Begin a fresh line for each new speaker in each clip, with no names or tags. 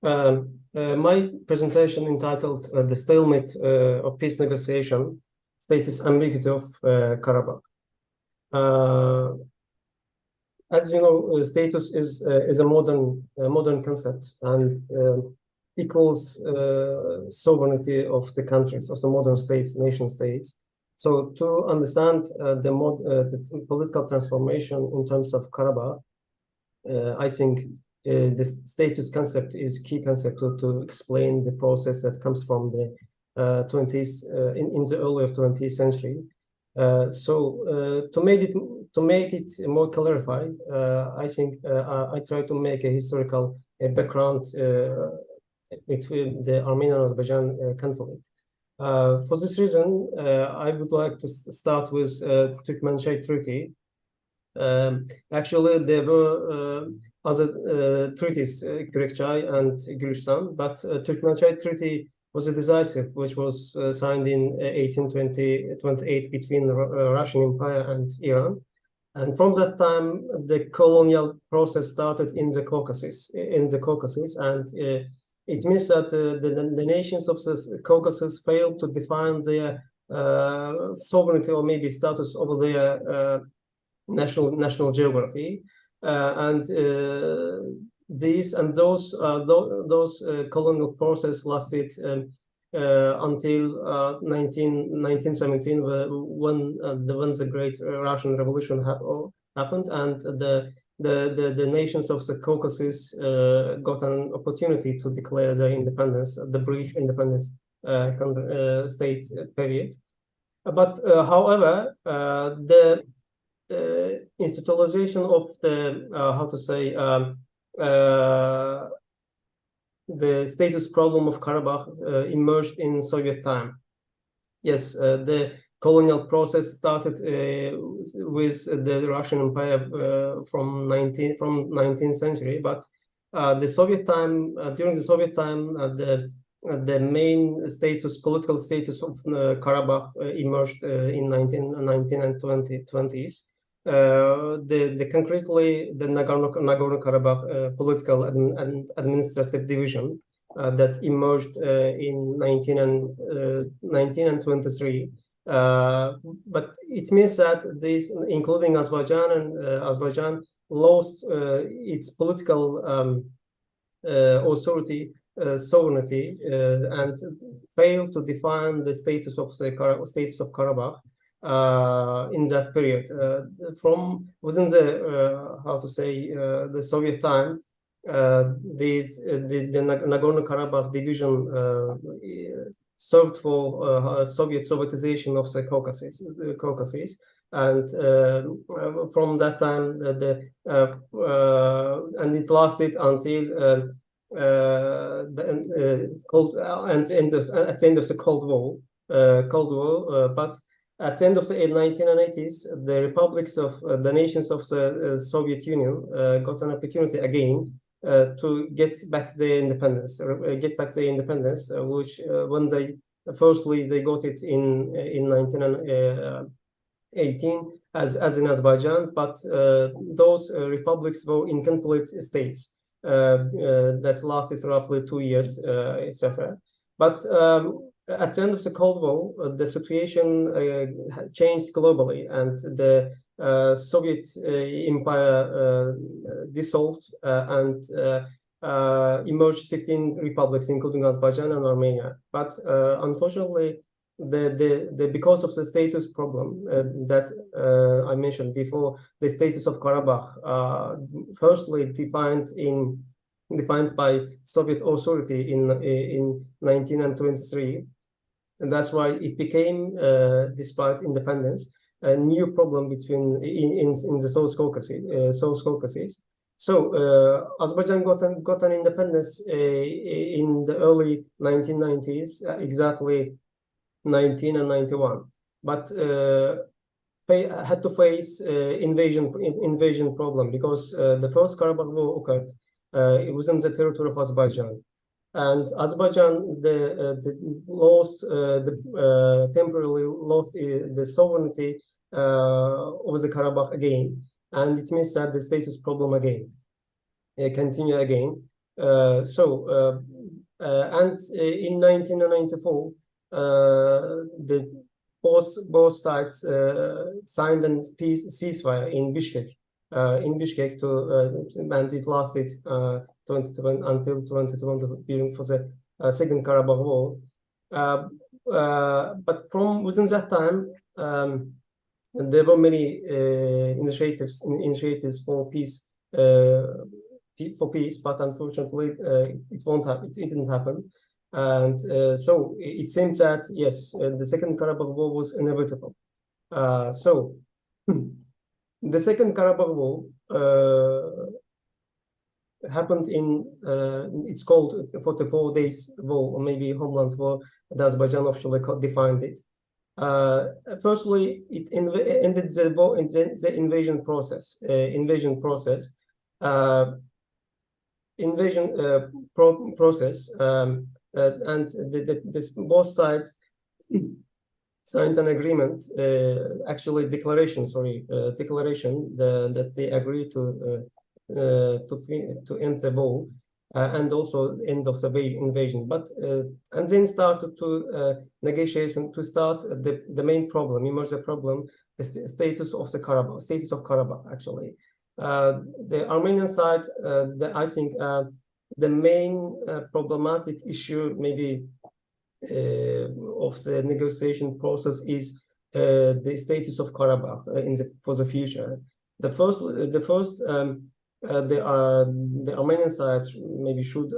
My presentation entitled "The Stalemate of Peace Negotiation: Status Ambiguity of Karabakh." As you know, status is a modern concept and equals sovereignty of the countries, of the modern states, nation states. So to understand the political transformation in terms of Karabakh, I think the status concept is key concept to explain the process that comes from the 20th in the early of 20th century. To make it more clarified, I think I try to make a historical background between the Armenian-Azerbaijan conflict. For this reason, I would like to start with Turkmenchay Treaty. Actually, there were other treaties, Kürekçay and Gülistan, but Turkmenchay Treaty was a decisive, which was signed in 1828 between the Russian Empire and Iran. And from that time, the colonial process started in the Caucasus, and it means that the nations of the Caucasus failed to define their sovereignty or maybe status over their national geography, and those colonial process lasted until 1917, when the Great Russian Revolution happened, and the nations of the Caucasus got an opportunity to declare their independence, the brief independence state period. But however, the institutionalization of the the status problem of Karabakh emerged in Soviet time. Yes, the colonial process started with the Russian Empire from 19th century, but the Soviet time, during the Soviet time, the main political status of Karabakh emerged in 19 and 20s. Concretely, the Nagorno-Karabakh political and administrative division that emerged in 19 and 23. But it means that these, including Azerbaijan, lost its political authority, sovereignty, and failed to define the status of Karabakh in that period. From within the the Soviet time, the Nagorno-Karabakh division served for Sovietization of the Caucasus, and from that time and it lasted until at the end of the Cold War. But at the end of the 1980s, the republics of the nations of the Soviet Union got an opportunity again to get back their independence, which when they got it in 1918 as in Azerbaijan, but those republics were incomplete states that lasted roughly 2 years, etc. But at the end of the Cold War, the situation changed globally, and the Soviet Empire dissolved and emerged 15 republics, including Azerbaijan and Armenia. But unfortunately, because of the status problem that I mentioned before, the status of Karabakh, firstly defined by Soviet authority in 1923, and that's why it became, despite independence, a new problem in the South Caucasus. So Azerbaijan got an independence in the early 1990s, exactly 19 and 91, but had to face invasion problem, because the first Karabakh war occurred it was in the territory of Azerbaijan, and Azerbaijan temporarily lost the sovereignty over the Karabakh again, and it means that the status problem again continue again. And in 1994, both sides signed a ceasefire in Bishkek. And it lasted until 2020 for the Second Karabakh War. But from within that time, there were many initiatives for peace. But unfortunately, it didn't happen, and so it seems that yes, the Second Karabakh War was inevitable. So the Second Karabakh War happened in it's called 44 Days War, or maybe Homeland War, as Azerbaijan officially defined it. Firstly, it ended the war in the invasion process. And both sides signed an agreement, actually declaration that they agreed to end the war and also end of the invasion. But and then started to negotiation to start the main problem, emerged problem, the status of Karabakh actually. The Armenian side, I think the main problematic issue maybe of the negotiation process is the status of Karabakh for the future. The Armenian side maybe should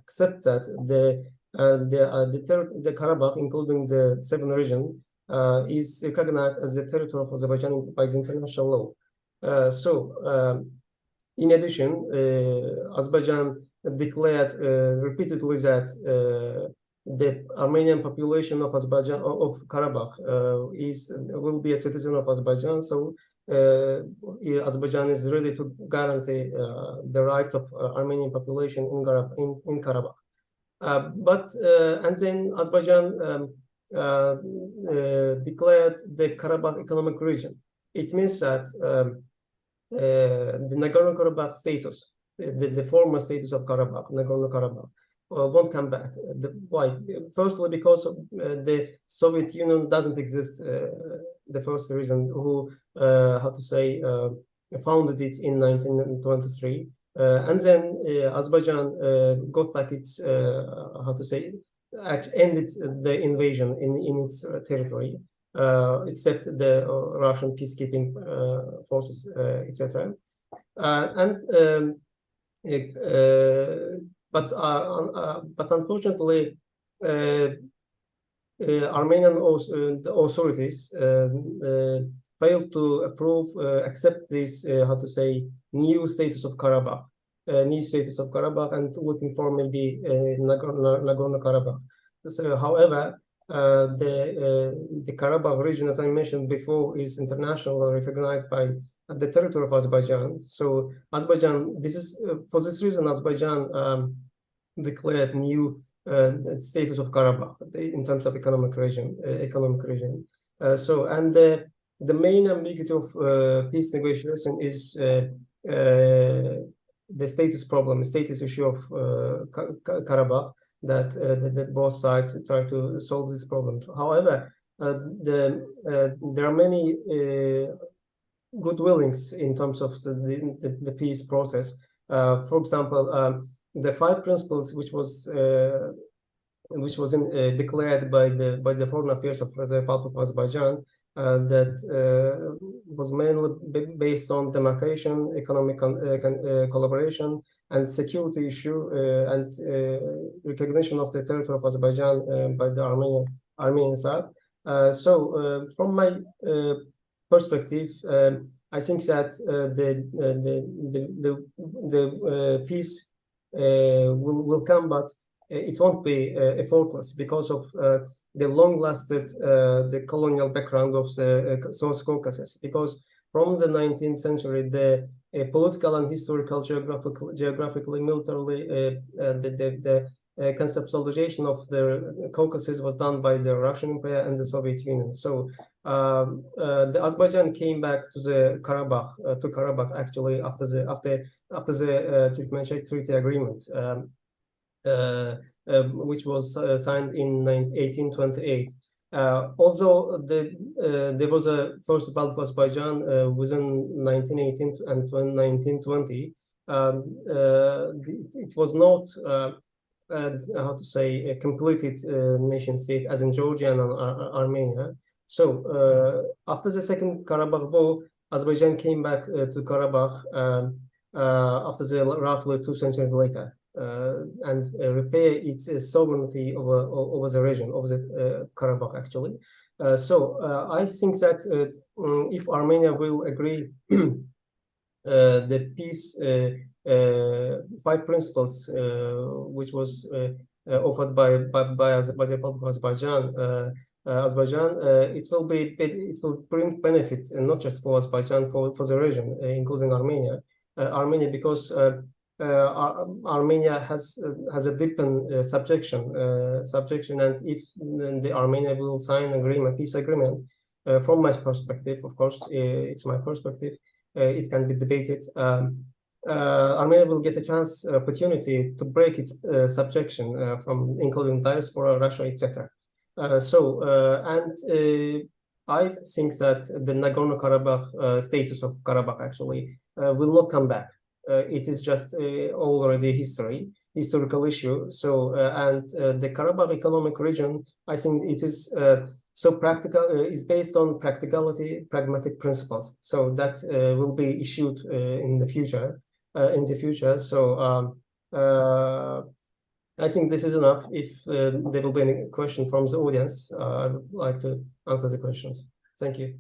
accept that the Karabakh, including the seven region, is recognized as the territory of Azerbaijan by the international law. In addition, Azerbaijan declared repeatedly that the Armenian population of Karabakh will be a citizen of Azerbaijan. So Azerbaijan is ready to guarantee the rights of Armenian population in Karabakh. And then Azerbaijan declared the Karabakh economic region. It means that the Nagorno-Karabakh status, the former status of Karabakh, Nagorno-Karabakh, won't come back. Why? Firstly, because the Soviet Union doesn't exist. The first reason, who founded it in 1923, and then Azerbaijan got back its ended the invasion in its territory, except the Russian peacekeeping forces, etc. But unfortunately, Armenian authorities failed to accept this new status of Karabakh, and looking for maybe Nagorno-Karabakh. So, however, the Karabakh region, as I mentioned before, is internationally recognized by the territory of Azerbaijan. So Azerbaijan, for this reason, Azerbaijan declared new status of Karabakh in terms of economic region. And the main ambiguity of peace negotiation is the status issue of Karabakh, that both sides try to solve this problem. However, there are many good willings in terms of the peace process. For example, the 5 principles which was declared by the Foreign Affairs of the Republic of Azerbaijan, that was mainly based on demarcation, economic collaboration, and security issue, and recognition of the territory of Azerbaijan by the Armenian side. So from my perspective, I think that the peace will come, but it won't be effortless because of the long-lasted the colonial background of the South Caucasus. Because from the 19th century, the political and historical, geographically, militarily, the conceptualization of the Caucasus was done by the Russian Empire and the Soviet Union. So the Azerbaijan came back to the Karabakh actually after the Turkmen-Czech Treaty Agreement, which was signed in 1828. Also, there was a first Republic of Azerbaijan within 1918 and 1920. It was not how to say, a completed nation state as in Georgia and Armenia. So after the Second Karabakh War, Azerbaijan came back to Karabakh after the roughly 2 centuries later and repair its sovereignty over the region of the Karabakh actually. So I think that if Armenia will agree the peace 5 principles, which was offered by the Republic of Azerbaijan, it will bring benefits, and not just for Azerbaijan, for the region, including Armenia. Armenia, because Armenia has a deepened subjection, and if the Armenia will sign agreement, peace agreement, from my perspective, of course, it's my perspective. It can be debated. Armenia will get a chance, opportunity to break its subjection from including diaspora, Russia, etc. I think that the Nagorno-Karabakh status of Karabakh actually will not come back. It is just already historical issue. So the Karabakh economic region, I think it is so practical, is based on pragmatic principles. So that will be issued in the future. So I think this is enough. If there will be any question from the audience, I would like to answer the questions. Thank you.